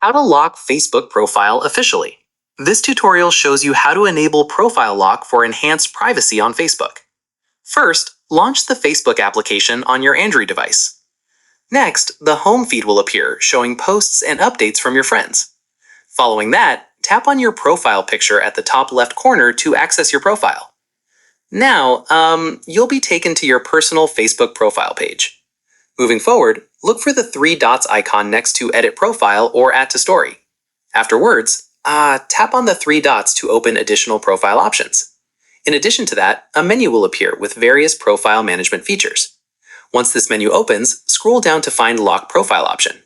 How to lock Facebook profile officially. This tutorial shows you how to enable profile lock for enhanced privacy on Facebook. First, launch the Facebook application on your Android device. Next, the home feed will appear, showing posts and updates from your friends. Following that, tap on your profile picture at the top left corner to access your profile. Now, you'll be taken to your personal Facebook profile page. Moving forward, look for the three dots icon next to Edit Profile or Add to Story. Afterwards, tap on the three dots to open additional profile options. In addition to that, a menu will appear with various profile management features. Once this menu opens, scroll down to find Lock Profile option.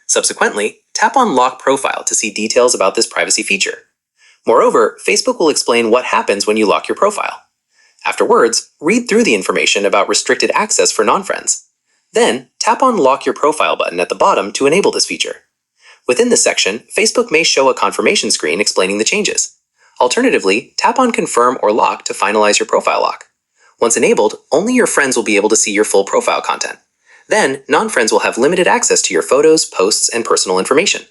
Subsequently, tap on Lock Profile to see details about this privacy feature. Moreover, Facebook will explain what happens when you lock your profile. Afterwards, read through the information about restricted access for non-friends. Then, tap on Lock Your Profile button at the bottom to enable this feature. Within this section, Facebook may show a confirmation screen explaining the changes. Alternatively, tap on Confirm or Lock to finalize your profile lock. Once enabled, only your friends will be able to see your full profile content. Then, non-friends will have limited access to your photos, posts, and personal information.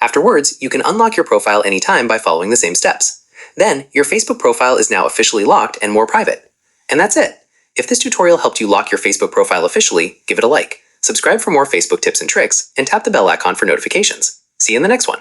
Afterwards, you can unlock your profile anytime by following the same steps. Then, your Facebook profile is now officially locked and more private. And that's it. If this tutorial helped you lock your Facebook profile officially, give it a like, subscribe for more Facebook tips and tricks, and tap the bell icon for notifications. See you in the next one.